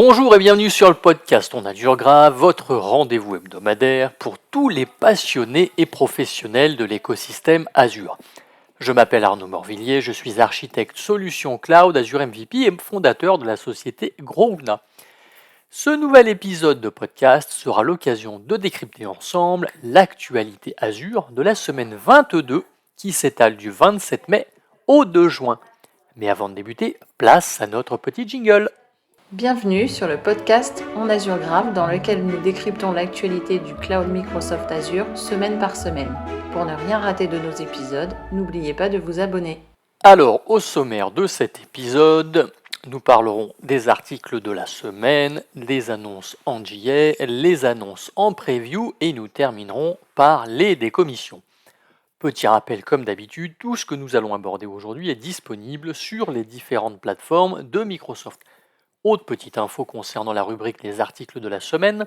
Bonjour et bienvenue sur le podcast On Azure Grave, votre rendez-vous hebdomadaire pour tous les passionnés et professionnels de l'écosystème Azure. Je m'appelle Arnaud Morvillier, je suis architecte solution cloud Azure MVP et fondateur de la société Growna. Ce nouvel épisode de podcast sera l'occasion de décrypter ensemble l'actualité Azure de la semaine 22 qui s'étale du 27 mai au 2 juin. Mais avant de débuter, place à notre petit jingle. Bienvenue sur le podcast On Azure Grave dans lequel nous décryptons l'actualité du cloud Microsoft Azure semaine par semaine. Pour ne rien rater de nos épisodes, n'oubliez pas de vous abonner. Alors, au sommaire de cet épisode, nous parlerons des articles de la semaine, des annonces en JA, les annonces en preview et nous terminerons par les décommissions. Petit rappel comme d'habitude, tout ce que nous allons aborder aujourd'hui est disponible sur les différentes plateformes de Microsoft. Autre petite info concernant la rubrique des articles de la semaine,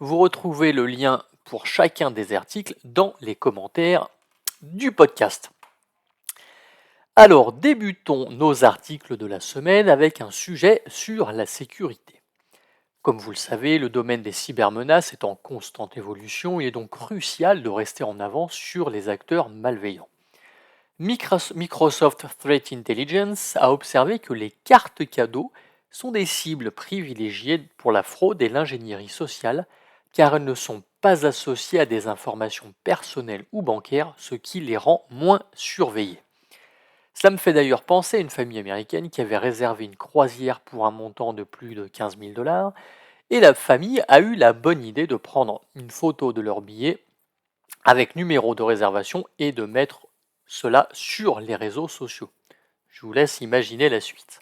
vous retrouvez le lien pour chacun des articles dans les commentaires du podcast. Alors, débutons nos articles de la semaine avec un sujet sur la sécurité. Comme vous le savez, le domaine des cybermenaces est en constante évolution et il est donc crucial de rester en avance sur les acteurs malveillants. Microsoft Threat Intelligence a observé que les cartes cadeaux sont des cibles privilégiées pour la fraude et l'ingénierie sociale car elles ne sont pas associées à des informations personnelles ou bancaires, ce qui les rend moins surveillées. Cela me fait d'ailleurs penser à une famille américaine qui avait réservé une croisière pour un montant de plus de 15 000 $, et la famille a eu la bonne idée de prendre une photo de leur billet avec numéro de réservation et de mettre cela sur les réseaux sociaux. Je vous laisse imaginer la suite.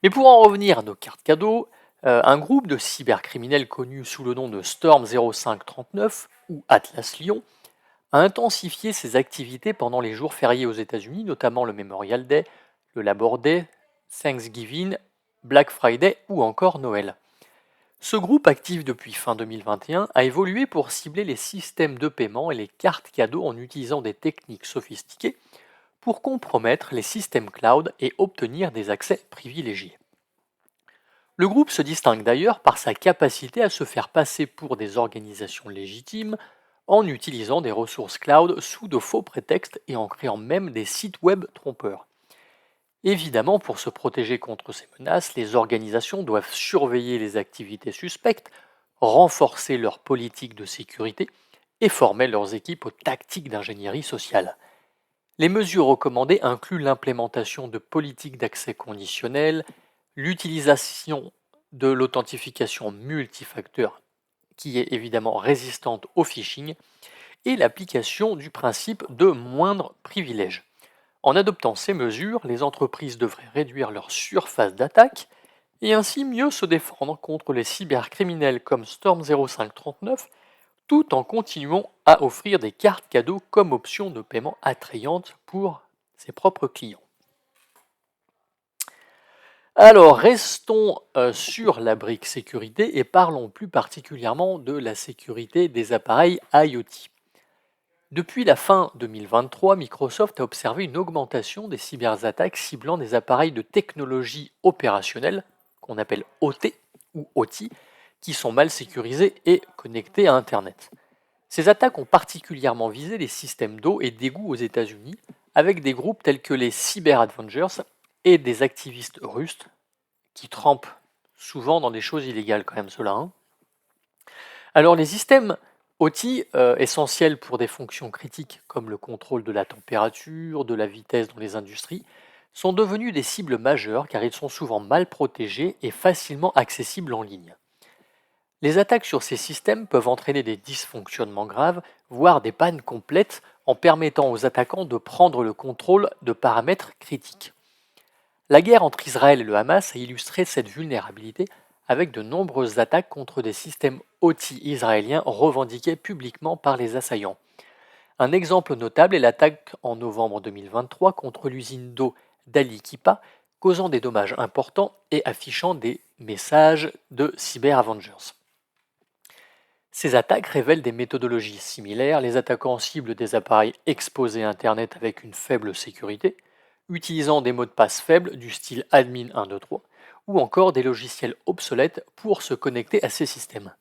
Mais pour en revenir à nos cartes cadeaux, un groupe de cybercriminels connu sous le nom de Storm 0539 ou Atlas Lion a intensifié ses activités pendant les jours fériés aux États-Unis, notamment le Memorial Day, le Labor Day, Thanksgiving, Black Friday ou encore Noël. Ce groupe, actif depuis fin 2021, a évolué pour cibler les systèmes de paiement et les cartes cadeaux en utilisant des techniques sophistiquées pour compromettre les systèmes cloud et obtenir des accès privilégiés. Le groupe se distingue d'ailleurs par sa capacité à se faire passer pour des organisations légitimes en utilisant des ressources cloud sous de faux prétextes et en créant même des sites web trompeurs. Évidemment, pour se protéger contre ces menaces, les organisations doivent surveiller les activités suspectes, renforcer leur politique de sécurité et former leurs équipes aux tactiques d'ingénierie sociale. Les mesures recommandées incluent l'implémentation de politiques d'accès conditionnel, l'utilisation de l'authentification multifacteur, qui est évidemment résistante au phishing, et l'application du principe de moindre privilège. En adoptant ces mesures, les entreprises devraient réduire leur surface d'attaque et ainsi mieux se défendre contre les cybercriminels comme Storm 0539, tout en continuant à offrir des cartes cadeaux comme option de paiement attrayante pour ses propres clients. Alors, restons sur la brique sécurité et parlons plus particulièrement de la sécurité des appareils IoT. Depuis la fin 2023, Microsoft a observé une augmentation des cyberattaques ciblant des appareils de technologie opérationnelle, qu'on appelle OT ou OT, qui sont mal sécurisés et connectés à Internet. Ces attaques ont particulièrement visé les systèmes d'eau et d'égouts aux États-Unis, avec des groupes tels que les Cyber Avengers et des activistes russes qui trempent souvent dans des choses illégales quand même ceux-là. Alors les systèmes OT essentiels pour des fonctions critiques comme le contrôle de la température, de la vitesse dans les industries, sont devenus des cibles majeures car ils sont souvent mal protégés et facilement accessibles en ligne. Les attaques sur ces systèmes peuvent entraîner des dysfonctionnements graves, voire des pannes complètes, en permettant aux attaquants de prendre le contrôle de paramètres critiques. La guerre entre Israël et le Hamas a illustré cette vulnérabilité avec de nombreuses attaques contre des systèmes OT israéliens revendiqués publiquement par les assaillants. Un exemple notable est l'attaque en novembre 2023 contre l'usine d'eau d'Ali Kipa, causant des dommages importants et affichant des messages de Cyber Avengers. Ces attaques révèlent des méthodologies similaires. Les attaquants ciblent des appareils exposés à Internet avec une faible sécurité, utilisant des mots de passe faibles du style admin 123 ou encore des logiciels obsolètes pour se connecter à ces systèmes.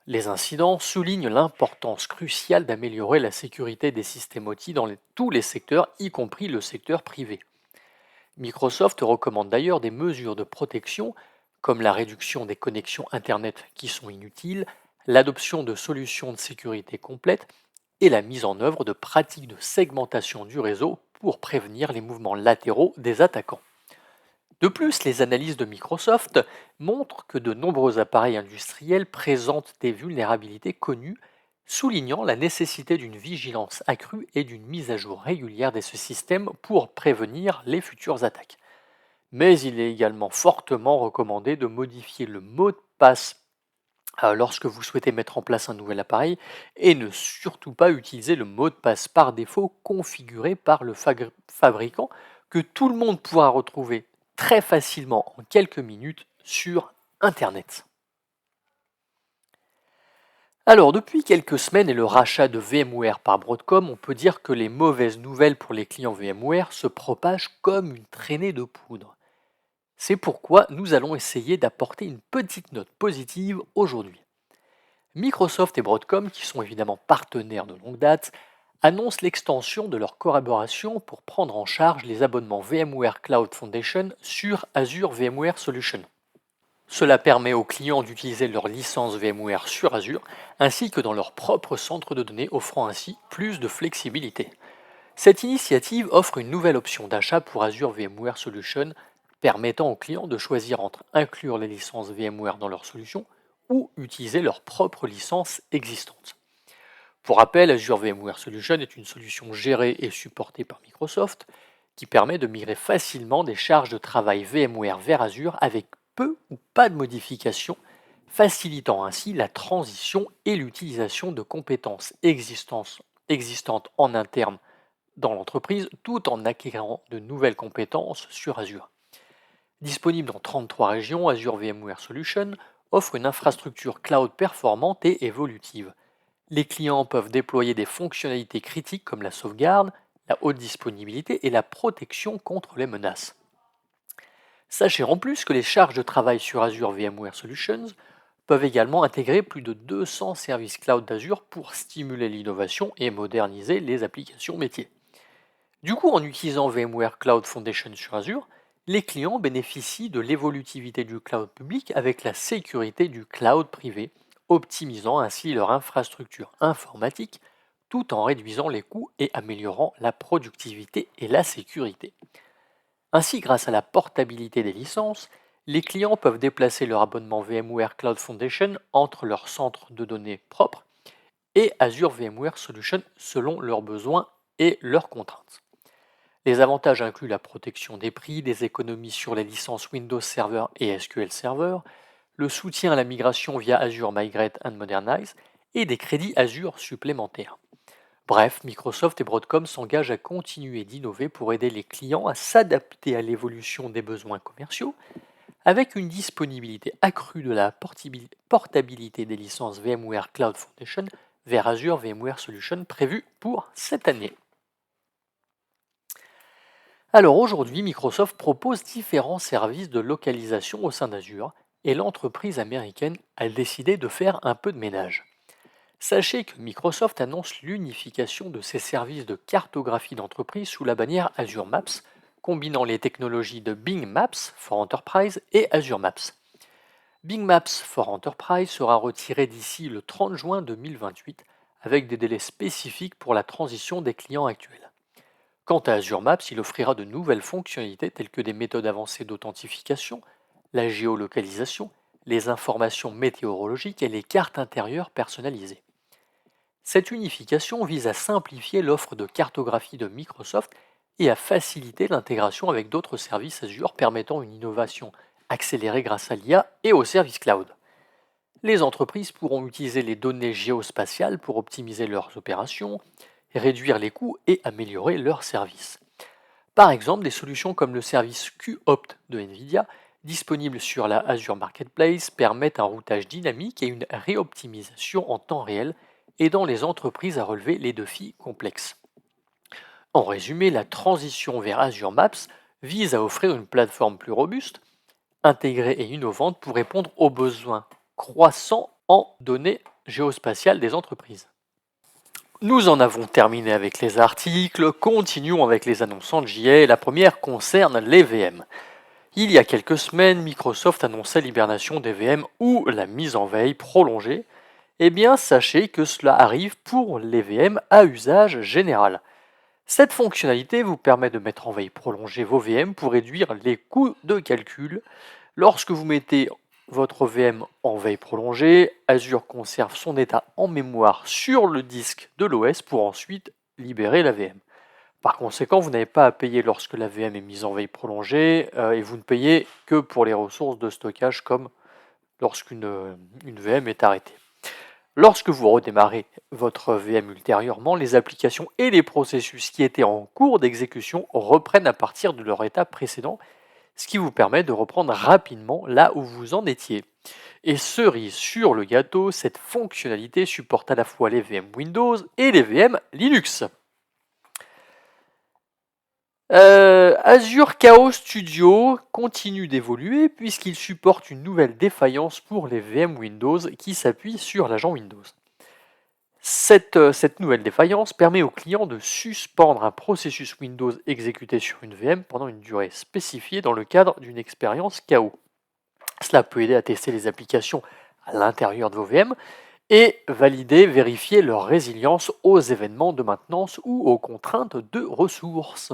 Les incidents soulignent l'importance cruciale d'améliorer la sécurité des systèmes OT dans tous les secteurs, y compris le secteur privé. Microsoft recommande d'ailleurs des mesures de protection comme la réduction des connexions Internet qui sont inutiles, l'adoption de solutions de sécurité complètes et la mise en œuvre de pratiques de segmentation du réseau pour prévenir les mouvements latéraux des attaquants. De plus, les analyses de Microsoft montrent que de nombreux appareils industriels présentent des vulnérabilités connues, soulignant la nécessité d'une vigilance accrue et d'une mise à jour régulière de ce système pour prévenir les futures attaques. Mais il est également fortement recommandé de modifier le mot de passe lorsque vous souhaitez mettre en place un nouvel appareil et ne surtout pas utiliser le mot de passe par défaut configuré par le fabricant que tout le monde pourra retrouver très facilement en quelques minutes sur Internet. Alors, depuis quelques semaines et le rachat de VMware par Broadcom, on peut dire que les mauvaises nouvelles pour les clients VMware se propagent comme une traînée de poudre. C'est pourquoi nous allons essayer d'apporter une petite note positive aujourd'hui. Microsoft et Broadcom, qui sont évidemment partenaires de longue date, annoncent l'extension de leur collaboration pour prendre en charge les abonnements VMware Cloud Foundation sur Azure VMware Solution. Cela permet aux clients d'utiliser leur licence VMware sur Azure, ainsi que dans leur propre centre de données, offrant ainsi plus de flexibilité. Cette initiative offre une nouvelle option d'achat pour Azure VMware Solution, permettant aux clients de choisir entre inclure les licences VMware dans leur solution ou utiliser leur propre licence existante. Pour rappel, Azure VMware Solution est une solution gérée et supportée par Microsoft qui permet de migrer facilement des charges de travail VMware vers Azure avec peu ou pas de modifications, facilitant ainsi la transition et l'utilisation de compétences existantes en interne dans l'entreprise tout en acquérant de nouvelles compétences sur Azure. Disponible dans 33 régions, Azure VMware Solution offre une infrastructure cloud performante et évolutive. Les clients peuvent déployer des fonctionnalités critiques comme la sauvegarde, la haute disponibilité et la protection contre les menaces. Sachez en plus que les charges de travail sur Azure VMware Solutions peuvent également intégrer plus de 200 services cloud d'Azure pour stimuler l'innovation et moderniser les applications métiers. Du coup, en utilisant VMware Cloud Foundation sur Azure, les clients bénéficient de l'évolutivité du cloud public avec la sécurité du cloud privé, optimisant ainsi leur infrastructure informatique tout en réduisant les coûts et améliorant la productivité et la sécurité. Ainsi, grâce à la portabilité des licences, les clients peuvent déplacer leur abonnement VMware Cloud Foundation entre leurs centres de données propres et Azure VMware Solution selon leurs besoins et leurs contraintes. Les avantages incluent la protection des prix, des économies sur les licences Windows Server et SQL Server, le soutien à la migration via Azure Migrate and Modernize et des crédits Azure supplémentaires. Bref, Microsoft et Broadcom s'engagent à continuer d'innover pour aider les clients à s'adapter à l'évolution des besoins commerciaux, avec une disponibilité accrue de la portabilité des licences VMware Cloud Foundation vers Azure VMware Solution prévue pour cette année. Alors aujourd'hui, Microsoft propose différents services de localisation au sein d'Azure et l'entreprise américaine a décidé de faire un peu de ménage. Sachez que Microsoft annonce l'unification de ses services de cartographie d'entreprise sous la bannière Azure Maps, combinant les technologies de Bing Maps for Enterprise et Azure Maps. Bing Maps for Enterprise sera retiré d'ici le 30 juin 2028 avec des délais spécifiques pour la transition des clients actuels. Quant à Azure Maps, il offrira de nouvelles fonctionnalités telles que des méthodes avancées d'authentification, la géolocalisation, les informations météorologiques et les cartes intérieures personnalisées. Cette unification vise à simplifier l'offre de cartographie de Microsoft et à faciliter l'intégration avec d'autres services Azure permettant une innovation accélérée grâce à l'IA et aux services cloud. Les entreprises pourront utiliser les données géospatiales pour optimiser leurs opérations, réduire les coûts et améliorer leurs services. Par exemple, des solutions comme le service QOpt de NVIDIA, disponible sur la Azure Marketplace, permettent un routage dynamique et une réoptimisation en temps réel, aidant les entreprises à relever les défis complexes. En résumé, la transition vers Azure Maps vise à offrir une plateforme plus robuste, intégrée et innovante pour répondre aux besoins croissants en données géospatiales des entreprises. Nous en avons terminé avec les articles, continuons avec les annonces en JA. La première concerne les VM. Il y a quelques semaines, Microsoft annonçait l'hibernation des VM ou la mise en veille prolongée. Eh bien, sachez que cela arrive pour les VM à usage général. Cette fonctionnalité vous permet de mettre en veille prolongée vos VM pour réduire les coûts de calcul. Lorsque vous mettez votre VM en veille prolongée, Azure conserve son état en mémoire sur le disque de l'OS pour ensuite libérer la VM. Par conséquent, vous n'avez pas à payer lorsque la VM est mise en veille prolongée et vous ne payez que pour les ressources de stockage comme lorsqu'une VM est arrêtée. Lorsque vous redémarrez votre VM ultérieurement, les applications et les processus qui étaient en cours d'exécution reprennent à partir de leur état précédent, ce qui vous permet de reprendre rapidement là où vous en étiez. Et cerise sur le gâteau, cette fonctionnalité supporte à la fois les VM Windows et les VM Linux. Azure Chaos Studio continue d'évoluer puisqu'il supporte une nouvelle défaillance pour les VM Windows qui s'appuie sur l'agent Windows. Cette nouvelle défaillance permet au client de suspendre un processus Windows exécuté sur une VM pendant une durée spécifiée dans le cadre d'une expérience KO. Cela peut aider à tester les applications à l'intérieur de vos VM et vérifier leur résilience aux événements de maintenance ou aux contraintes de ressources.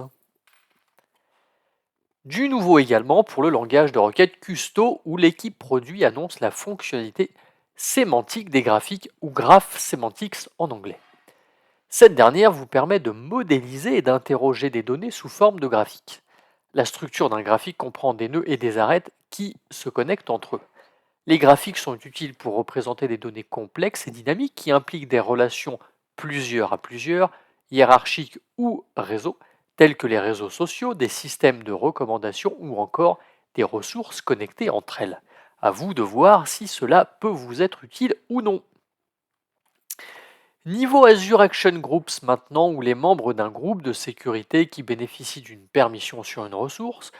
Du nouveau également pour le langage de requête Custo où l'équipe produit annonce la fonctionnalité sémantique des graphiques ou Graph Semantics en anglais. Cette dernière vous permet de modéliser et d'interroger des données sous forme de graphiques. La structure d'un graphique comprend des nœuds et des arêtes qui se connectent entre eux. Les graphiques sont utiles pour représenter des données complexes et dynamiques qui impliquent des relations plusieurs à plusieurs, hiérarchiques ou réseaux, tels que les réseaux sociaux, des systèmes de recommandation ou encore des ressources connectées entre elles. À vous de voir si cela peut vous être utile ou non. Niveau Azure Action Groups maintenant, où les membres d'un groupe de sécurité qui bénéficient d'une permission sur une ressource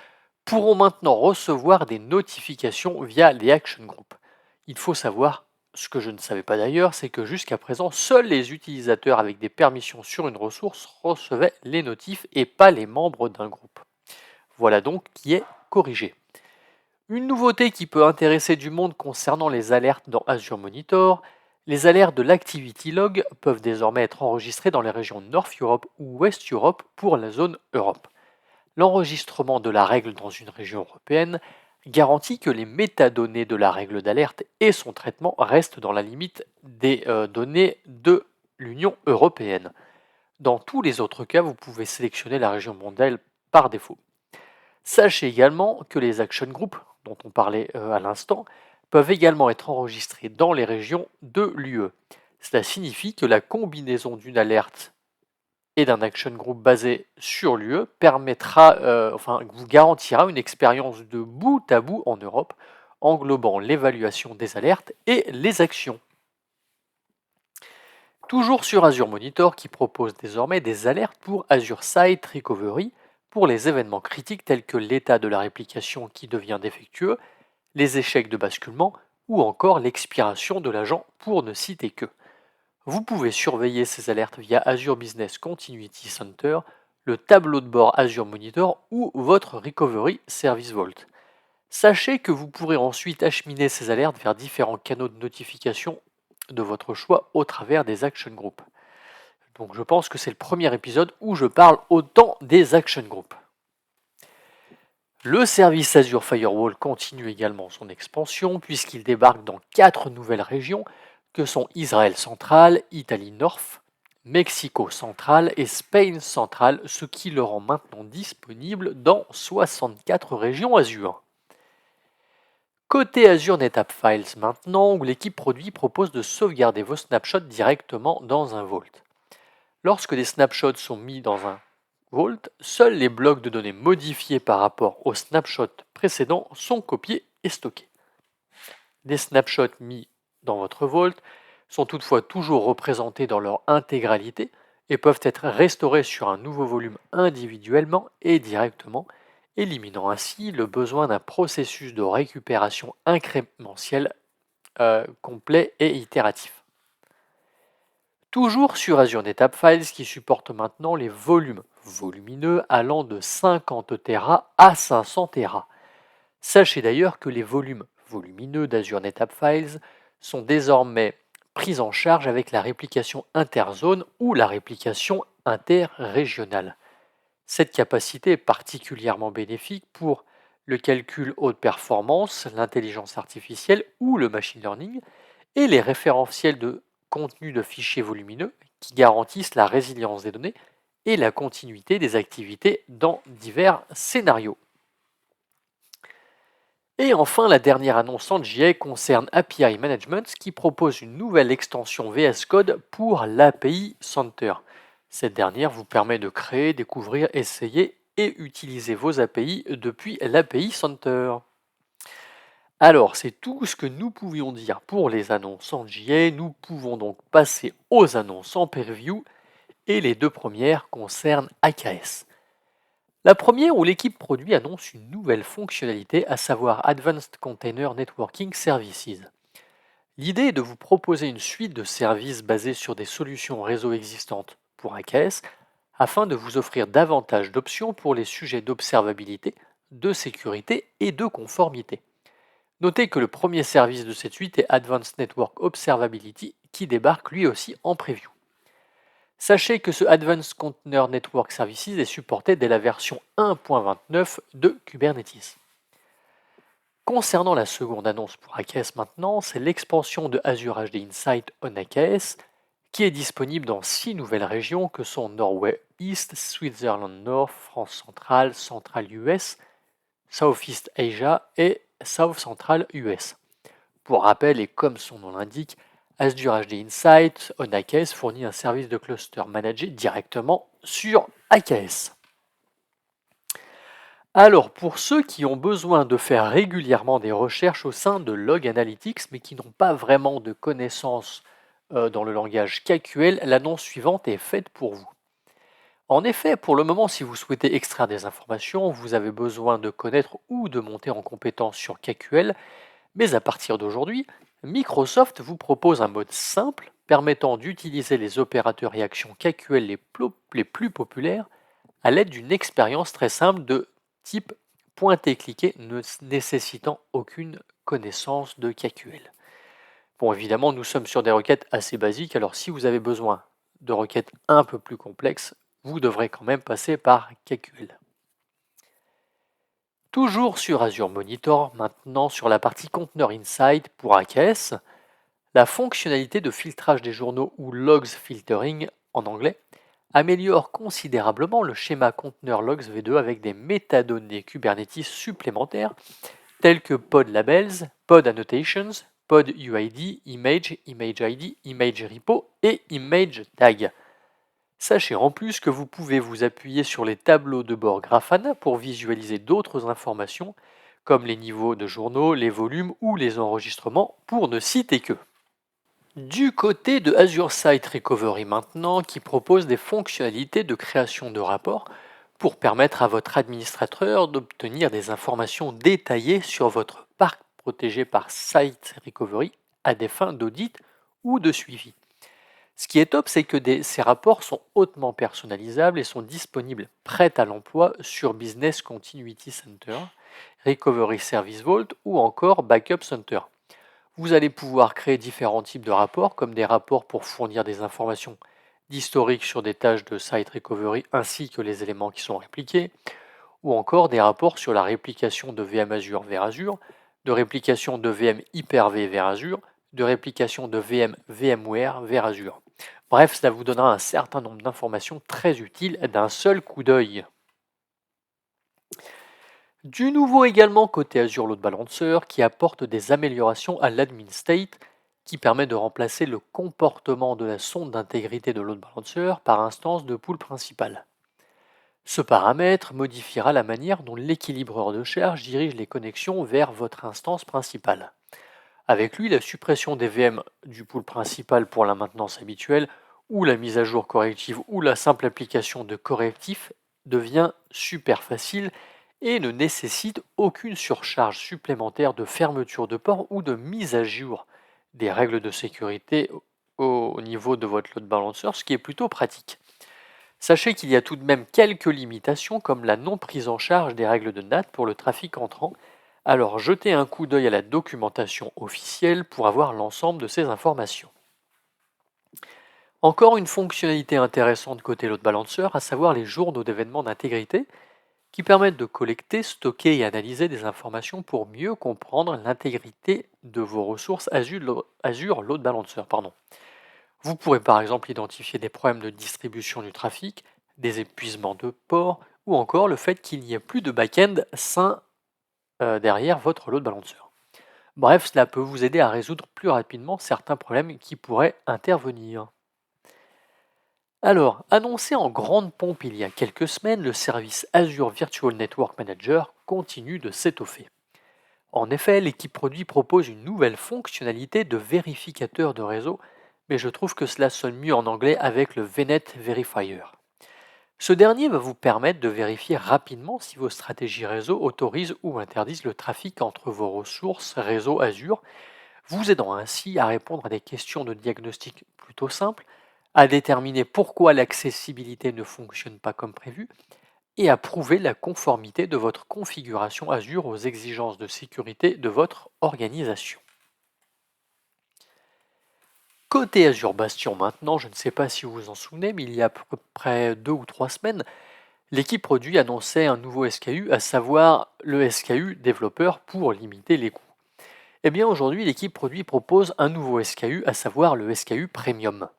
pourront maintenant recevoir des notifications via les Action Groups. Il faut savoir, ce que je ne savais pas d'ailleurs, c'est que jusqu'à présent, seuls les utilisateurs avec des permissions sur une ressource recevaient les notifs et pas les membres d'un groupe. Voilà donc qui est corrigé. Une nouveauté qui peut intéresser du monde concernant les alertes dans Azure Monitor, les alertes de l'Activity Log peuvent désormais être enregistrées dans les régions North Europe ou West Europe pour la zone Europe. L'enregistrement de la règle dans une région européenne garantit que les métadonnées de la règle d'alerte et son traitement restent dans la limite des données de l'Union européenne. Dans tous les autres cas, vous pouvez sélectionner la région mondiale par défaut. Sachez également que les Action Groups, dont on parlait à l'instant, peuvent également être enregistrés dans les régions de l'UE. Cela signifie que la combinaison d'une alerte et d'un Action Group basé sur l'UE vous garantira une expérience de bout à bout en Europe, englobant l'évaluation des alertes et les actions. Toujours sur Azure Monitor qui propose désormais des alertes pour Azure Site Recovery pour les événements critiques tels que l'état de la réplication qui devient défectueux, les échecs de basculement ou encore l'expiration de l'agent pour ne citer que. Vous pouvez surveiller ces alertes via Azure Business Continuity Center, le tableau de bord Azure Monitor ou votre Recovery Service Vault. Sachez que vous pourrez ensuite acheminer ces alertes vers différents canaux de notification de votre choix au travers des Action Groups. Donc je pense que c'est le premier épisode où je parle autant des Action Groups. Le service Azure Firewall continue également son expansion puisqu'il débarque dans 4 nouvelles régions que sont Israël central, Italie North, Mexico central et Spain central, ce qui le rend maintenant disponible dans 64 régions Azure. Côté Azure NetApp Files maintenant, où l'équipe produit propose de sauvegarder vos snapshots directement dans un Vault. Lorsque des snapshots sont mis dans un Vault, seuls les blocs de données modifiés par rapport au snapshot précédent sont copiés et stockés. Des snapshots mis dans votre Vault sont toutefois toujours représentés dans leur intégralité et peuvent être restaurés sur un nouveau volume individuellement et directement, éliminant ainsi le besoin d'un processus de récupération incrémentiel complet et itératif. Toujours sur Azure NetApp Files qui supporte maintenant les volumes volumineux allant de 50 Tera à 500 Tera. Sachez d'ailleurs que les volumes volumineux d'Azure NetApp Files sont désormais pris en charge avec la réplication interzone ou la réplication interrégionale. Cette capacité est particulièrement bénéfique pour le calcul haute performance, l'intelligence artificielle ou le machine learning et les référentiels de contenu de fichiers volumineux qui garantissent la résilience des données et la continuité des activités dans divers scénarios. Et enfin, la dernière annonce en JA concerne API Management qui propose une nouvelle extension VS Code pour l'API Center. Cette dernière vous permet de créer, découvrir, essayer et utiliser vos API depuis l'API Center. Alors, c'est tout ce que nous pouvions dire pour les annonces en JA. Nous pouvons donc passer aux annonces en preview et les deux premières concernent AKS. La première où l'équipe produit annonce une nouvelle fonctionnalité, à savoir Advanced Container Networking Services. L'idée est de vous proposer une suite de services basés sur des solutions réseau existantes pour AKS afin de vous offrir davantage d'options pour les sujets d'observabilité, de sécurité et de conformité. Notez que le premier service de cette suite est Advanced Network Observability qui débarque lui aussi en preview. Sachez que ce Advanced Container Network Services est supporté dès la version 1.29 de Kubernetes. Concernant la seconde annonce pour AKS maintenant, c'est l'expansion de Azure HD Insight on AKS qui est disponible dans 6 nouvelles régions que sont Norway East, Switzerland North, France centrale, Central US, Southeast Asia et South Central US. Pour rappel, et comme son nom l'indique, Azure HD Insight on AKS fournit un service de cluster managé directement sur AKS. Alors, pour ceux qui ont besoin de faire régulièrement des recherches au sein de Log Analytics, mais qui n'ont pas vraiment de connaissances dans le langage KQL, l'annonce suivante est faite pour vous. En effet, pour le moment, si vous souhaitez extraire des informations, vous avez besoin de connaître ou de monter en compétence sur KQL, mais à partir d'aujourd'hui, Microsoft vous propose un mode simple permettant d'utiliser les opérateurs et actions KQL les plus populaires à l'aide d'une expérience très simple de type pointer-cliquer ne nécessitant aucune connaissance de KQL. Bon, évidemment, nous sommes sur des requêtes assez basiques, alors si vous avez besoin de requêtes un peu plus complexes, vous devrez quand même passer par KQL. Toujours sur Azure Monitor, maintenant sur la partie Container Insight pour AKS, la fonctionnalité de filtrage des journaux ou Logs Filtering en anglais améliore considérablement le schéma Container Logs V2 avec des métadonnées Kubernetes supplémentaires telles que pod labels, pod annotations, pod UID, image, image ID, image repo et image tag. Sachez en plus que vous pouvez vous appuyer sur les tableaux de bord Grafana pour visualiser d'autres informations comme les niveaux de journaux, les volumes ou les enregistrements pour ne citer que. Du côté de Azure Site Recovery maintenant, qui propose des fonctionnalités de création de rapports pour permettre à votre administrateur d'obtenir des informations détaillées sur votre parc protégé par Site Recovery à des fins d'audit ou de suivi. Ce qui est top, c'est que ces rapports sont hautement personnalisables et sont disponibles prêts à l'emploi sur Business Continuity Center, Recovery Service Vault ou encore Backup Center. Vous allez pouvoir créer différents types de rapports, comme des rapports pour fournir des informations d'historique sur des tâches de Site Recovery ainsi que les éléments qui sont répliqués, ou encore des rapports sur la réplication de VM Azure vers Azure, de réplication de VM Hyper-V vers Azure, de réplication de VM VMware vers Azure. Bref, cela vous donnera un certain nombre d'informations très utiles d'un seul coup d'œil. Du nouveau également côté Azure Load Balancer qui apporte des améliorations à l'admin state qui permet de remplacer le comportement de la sonde d'intégrité de Load Balancer par instance de pool principal. Ce paramètre modifiera la manière dont l'équilibreur de charge dirige les connexions vers votre instance principale. Avec lui, la suppression des VM du pool principal pour la maintenance habituelle ou la mise à jour corrective ou la simple application de correctifs devient super facile et ne nécessite aucune surcharge supplémentaire de fermeture de port ou de mise à jour des règles de sécurité au niveau de votre load balancer, ce qui est plutôt pratique. Sachez qu'il y a tout de même quelques limitations comme la non prise en charge des règles de NAT pour le trafic entrant, alors jetez un coup d'œil à la documentation officielle pour avoir l'ensemble de ces informations. Encore une fonctionnalité intéressante côté load balancer, à savoir les journaux d'événements d'intégrité, qui permettent de collecter, stocker et analyser des informations pour mieux comprendre l'intégrité de vos ressources Azure Load Balancer. Vous pourrez par exemple identifier des problèmes de distribution du trafic, des épuisements de port, ou encore le fait qu'il n'y ait plus de back-end sain derrière votre load balancer. Bref, cela peut vous aider à résoudre plus rapidement certains problèmes qui pourraient intervenir. Alors, annoncé en grande pompe il y a quelques semaines, le service Azure Virtual Network Manager continue de s'étoffer. En effet, l'équipe produit propose une nouvelle fonctionnalité de vérificateur de réseau, mais je trouve que cela sonne mieux en anglais avec le VNet Verifier. Ce dernier va vous permettre de vérifier rapidement si vos stratégies réseau autorisent ou interdisent le trafic entre vos ressources réseau Azure, vous aidant ainsi à répondre à des questions de diagnostic plutôt simples, à déterminer pourquoi l'accessibilité ne fonctionne pas comme prévu et à prouver la conformité de votre configuration Azure aux exigences de sécurité de votre organisation. Côté Azure Bastion maintenant, je ne sais pas si vous vous en souvenez, mais il y a à peu près 2 ou 3 semaines, l'équipe produit annonçait un nouveau SKU, à savoir le SKU développeur pour limiter les coûts. Eh bien aujourd'hui, l'équipe produit propose un nouveau SKU, à savoir le SKU Premium.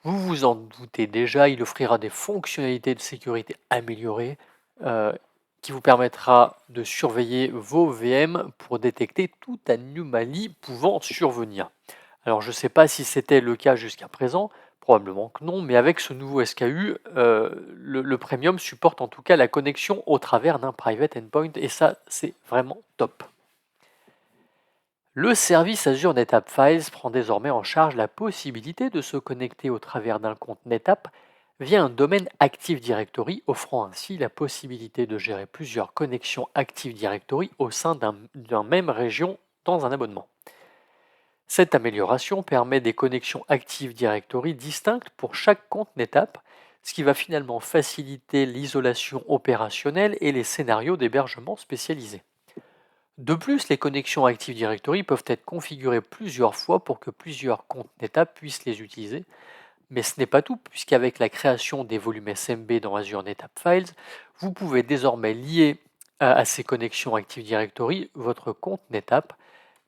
Vous vous en doutez déjà, il offrira des fonctionnalités de sécurité améliorées qui vous permettra de surveiller vos VM pour détecter toute anomalie pouvant survenir. Alors je ne sais pas si c'était le cas jusqu'à présent, probablement que non, mais avec ce nouveau SKU, le Premium supporte en tout cas la connexion au travers d'un private endpoint et ça c'est vraiment top. Le service Azure NetApp Files prend désormais en charge la possibilité de se connecter au travers d'un compte NetApp via un domaine Active Directory, offrant ainsi la possibilité de gérer plusieurs connexions Active Directory au sein d'une même région dans un abonnement. Cette amélioration permet des connexions Active Directory distinctes pour chaque compte NetApp, ce qui va finalement faciliter l'isolation opérationnelle et les scénarios d'hébergement spécialisés. De plus, les connexions Active Directory peuvent être configurées plusieurs fois pour que plusieurs comptes NetApp puissent les utiliser. Mais ce n'est pas tout, puisqu'avec la création des volumes SMB dans Azure NetApp Files, vous pouvez désormais lier à ces connexions Active Directory votre compte NetApp,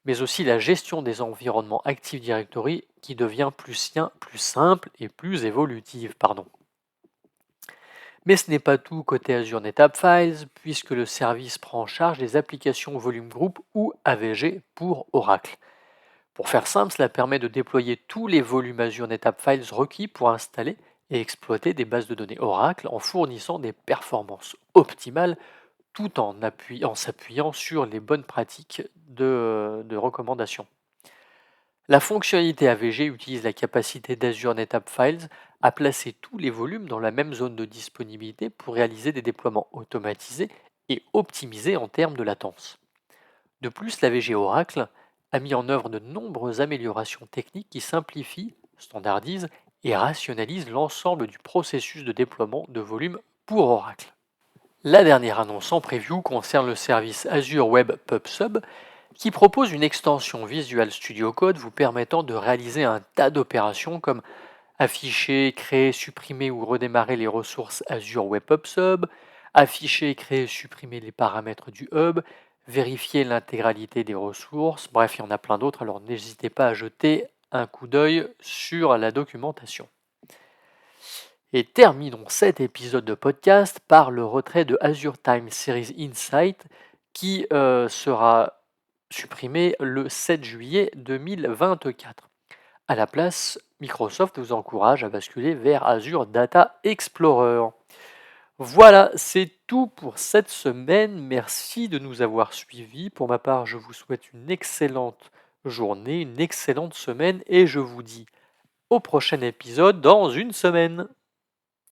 mais aussi la gestion des environnements Active Directory qui devient plus simple et plus évolutive. Mais ce n'est pas tout côté Azure NetApp Files, puisque le service prend en charge les applications Volume Group ou AVG pour Oracle. Pour faire simple, cela permet de déployer tous les volumes Azure NetApp Files requis pour installer et exploiter des bases de données Oracle en fournissant des performances optimales tout en s'appuyant sur les bonnes pratiques de recommandation. La fonctionnalité AVG utilise la capacité d'Azure NetApp Files à placer tous les volumes dans la même zone de disponibilité pour réaliser des déploiements automatisés et optimisés en termes de latence. De plus, l'AVG Oracle a mis en œuvre de nombreuses améliorations techniques qui simplifient, standardisent et rationalisent l'ensemble du processus de déploiement de volume pour Oracle. La dernière annonce en preview concerne le service Azure Web PubSub qui propose une extension Visual Studio Code vous permettant de réaliser un tas d'opérations comme afficher, créer, supprimer ou redémarrer les ressources Azure Web PubSub, afficher, créer, supprimer les paramètres du hub, vérifier l'intégralité des ressources, bref, il y en a plein d'autres, alors n'hésitez pas à jeter un coup d'œil sur la documentation. Et terminons cet épisode de podcast par le retrait de Azure Time Series Insight qui sera supprimé le 7 juillet 2024. À la place, Microsoft vous encourage à basculer vers Azure Data Explorer. Voilà, c'est tout pour cette semaine. Merci de nous avoir suivis. Pour ma part, je vous souhaite une excellente journée, une excellente semaine et je vous dis au prochain épisode dans une semaine.